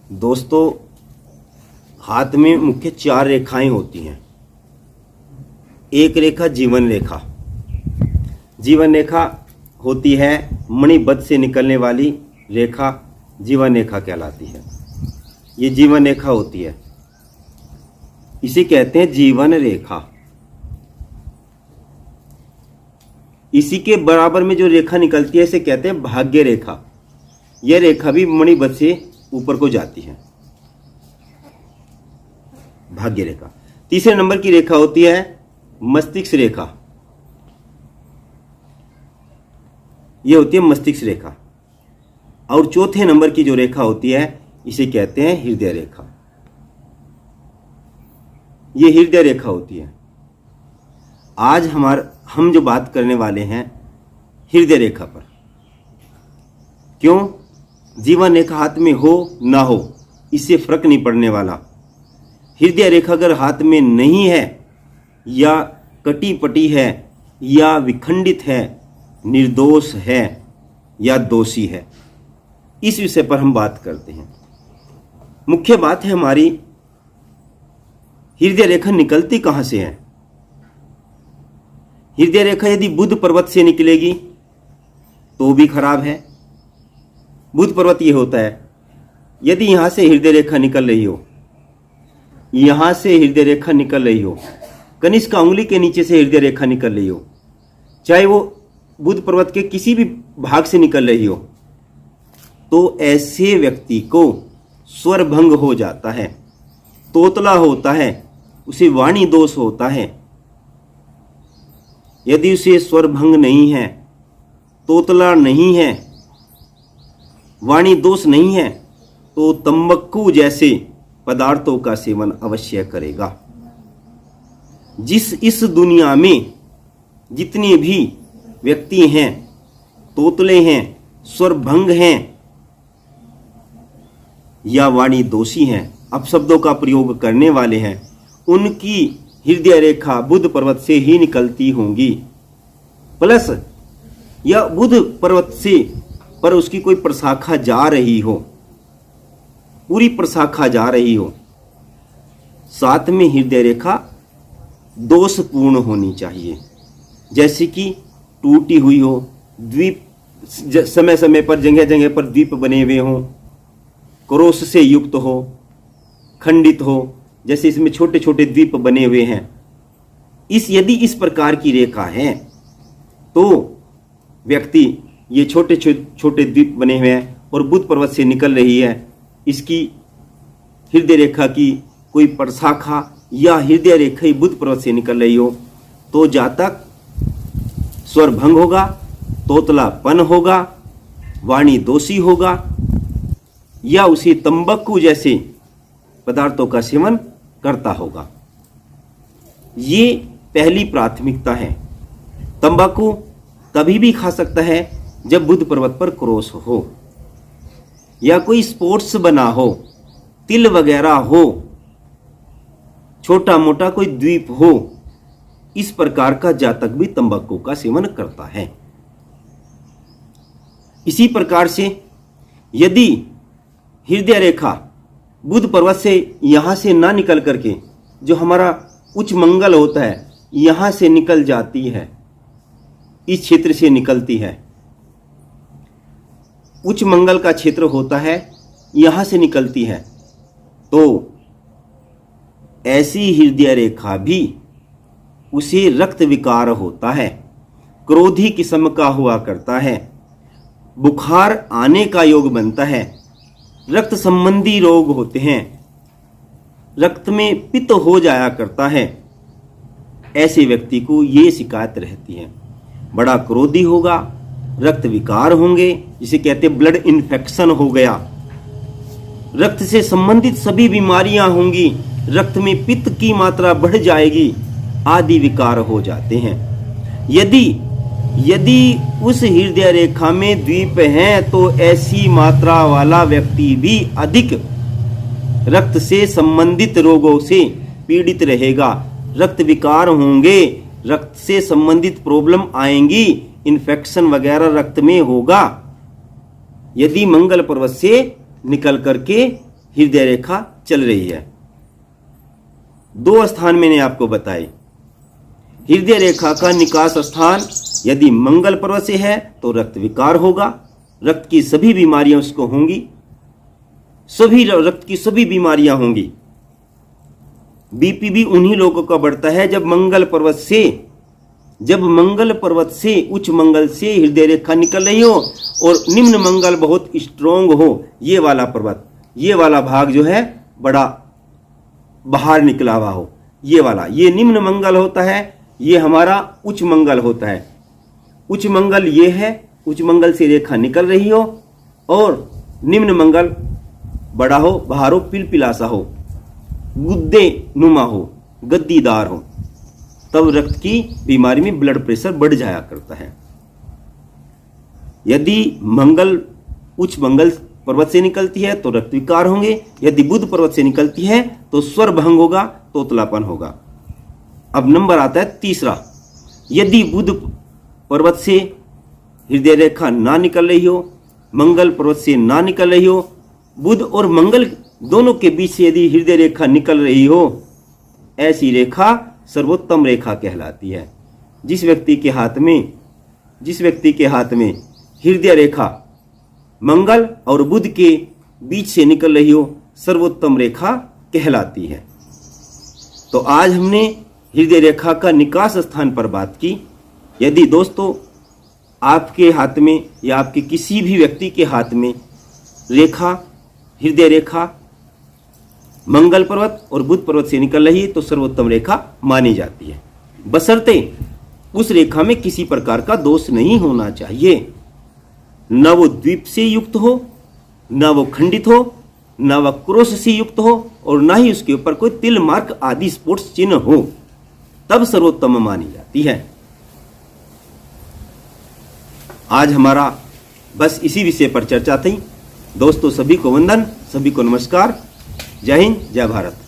दोस्तों, हाथ में मुख्य 4 रेखाएं होती हैं। एक रेखा जीवन रेखा। जीवन रेखा होती है मणिबद्ध से निकलने वाली रेखा, जीवन रेखा कहलाती है। ये जीवन रेखा होती है, इसे कहते हैं जीवन रेखा। इसी के बराबर में जो रेखा निकलती है इसे कहते हैं भाग्य रेखा। यह रेखा भी मणिबद्ध से ऊपर को जाती है, भाग्य रेखा। तीसरे नंबर की रेखा होती है मस्तिष्क रेखा। यह होती है मस्तिष्क रेखा। और चौथे नंबर की जो रेखा होती है इसे कहते हैं हृदय रेखा। यह हृदय रेखा होती है। आज हम जो बात करने वाले हैं हृदय रेखा पर। क्यों? जीवन रेखा हाथ में हो ना हो इससे फर्क नहीं पड़ने वाला। हृदय रेखा अगर हाथ में नहीं है या कटी पटी है या विखंडित है, निर्दोष है या दोषी है, इस विषय पर हम बात करते हैं। मुख्य बात है हमारी, हृदय रेखा निकलती कहां से है? हृदय रेखा यदि बुध पर्वत से निकलेगी तो भी खराब है। बुध पर्वत ये होता है, यदि यहां से हृदय रेखा निकल रही हो, यहां से हृदय रेखा निकल रही हो, कनिष्क उंगली के नीचे से हृदय रेखा निकल रही हो, चाहे वो बुध पर्वत के किसी भी भाग से निकल रही हो, तो ऐसे व्यक्ति को स्वर भंग हो जाता है, तोतला होता है, उसे वाणी दोष होता है। यदि उसे स्वर भंग नहीं है, तोतला नहीं है, वाणी दोष नहीं है, तो तंबाकू जैसे पदार्थों का सेवन अवश्य करेगा। इस दुनिया में जितने भी व्यक्ति हैं, तोतले हैं, स्वर भंग हैं या वाणी दोषी हैं, अपशब्दों का प्रयोग करने वाले हैं, उनकी हृदय रेखा बुध पर्वत से ही निकलती होंगी। प्लस या बुध पर्वत से पर उसकी कोई प्रशाखा जा रही हो, पूरी प्रशाखा जा रही हो, साथ में हृदय रेखा दोषपूर्ण होनी चाहिए। जैसे कि टूटी हुई हो, द्वीप समय समय पर जगह जगह पर द्वीप बने हुए हों, क्रोश से युक्त हो, खंडित हो, जैसे इसमें छोटे छोटे द्वीप बने हुए हैं। यदि इस प्रकार की रेखा है तो व्यक्ति, ये छोटे छोटे द्वीप बने हुए हैं और बुध पर्वत से निकल रही है, इसकी हृदय रेखा की कोई प्रशाखा या हृदय रेखा ही बुध पर्वत से निकल रही हो, तो जातक स्वर भंग होगा, तोतलापन होगा, वाणी दोषी होगा या उसे तंबाकू जैसे पदार्थों का सेवन करता होगा। ये पहली प्राथमिकता है। तंबाकू कभी भी खा सकता है जब बुध पर्वत पर क्रोश हो या कोई स्पोर्ट्स बना हो, तिल वगैरह हो, छोटा मोटा कोई द्वीप हो, इस प्रकार का जातक भी तंबाकू का सेवन करता है। इसी प्रकार से यदि हृदय रेखा बुध पर्वत से यहां से ना निकल करके जो हमारा उच्च मंगल होता है यहां से निकल जाती है, इस क्षेत्र से निकलती है, उच्च मंगल का क्षेत्र होता है, यहां से निकलती है, तो ऐसी हृदय रेखा भी उसे रक्त विकार होता है, क्रोधी किस्म का हुआ करता है, बुखार आने का योग बनता है, रक्त संबंधी रोग होते हैं, रक्त में पित्त हो जाया करता है। ऐसे व्यक्ति को ये शिकायत रहती है, बड़ा क्रोधी होगा, रक्त विकार होंगे, जिसे कहते हैं ब्लड इन्फेक्शन हो गया, रक्त से संबंधित सभी बीमारियां होंगी, रक्त में पित्त की मात्रा बढ़ जाएगी, आदि विकार हो जाते हैं। यदि उस हृदय रेखा में द्वीप हैं तो ऐसी मात्रा वाला व्यक्ति भी अधिक रक्त से संबंधित रोगों से पीड़ित रहेगा, रक्त विकार होंगे, रक्त से संबंधित प्रॉब्लम आएंगी, इन्फेक्शन वगैरह रक्त में होगा। यदि मंगल पर्वत से निकल करके हृदय रेखा चल रही है। 2 स्थान मैंने आपको बताए। हृदय रेखा का निकास स्थान यदि मंगल पर्वत से है तो रक्त विकार होगा, रक्त की सभी बीमारियां उसको होंगी, सभी रक्त की सभी बीमारियां होंगी। बीपी भी उन्हीं लोगों का बढ़ता है जब मंगल पर्वत से उच्च मंगल से हृदय रेखा निकल रही हो और निम्न मंगल बहुत स्ट्रोंग हो। ये वाला पर्वत, ये वाला भाग जो है बड़ा बाहर निकला हुआ हो, ये वाला, ये निम्न मंगल होता है, ये हमारा उच्च मंगल होता है। उच्च मंगल ये है, उच्च मंगल से रेखा निकल रही हो और निम्न मंगल बड़ा हो, बाहर हो, पिलपिलासा हो, गुद्दे नुमा हो, गद्दीदार हो, तब रक्त की बीमारी में ब्लड प्रेशर बढ़ जाया करता है। यदि मंगल उच्च मंगल पर्वत से निकलती है तो रक्त विकार होंगे, यदि बुध पर्वत से निकलती है तो स्वर भंग होगा, तोतलापन होगा। अब नंबर आता है तीसरा। यदि बुध पर्वत से हृदय रेखा ना निकल रही हो, मंगल पर्वत से ना निकल रही हो, बुध और मंगल दोनों के बीच से यदि हृदय रेखा निकल रही हो, ऐसी रेखा सर्वोत्तम रेखा कहलाती है। जिस व्यक्ति के हाथ में हृदय रेखा मंगल और बुध के बीच से निकल रही हो, सर्वोत्तम रेखा कहलाती है। तो आज हमने हृदय रेखा का निकास स्थान पर बात की। यदि दोस्तों आपके हाथ में या आपके किसी भी व्यक्ति के हाथ में रेखा, हृदय रेखा मंगल पर्वत और बुध पर्वत से निकल रही है तो सर्वोत्तम रेखा मानी जाती है, बशर्ते उस रेखा में किसी प्रकार का दोष नहीं होना चाहिए। न वो द्वीप से युक्त हो, न वो खंडित हो, न वह क्रोश से युक्त हो और न ही उसके ऊपर कोई तिल मार्क आदि स्पोर्ट्स चिन्ह हो, तब सर्वोत्तम मानी जाती है। आज हमारा बस इसी विषय पर चर्चा थी। दोस्तों सभी को वंदन, सभी को नमस्कार। जय हिंद, जय भारत।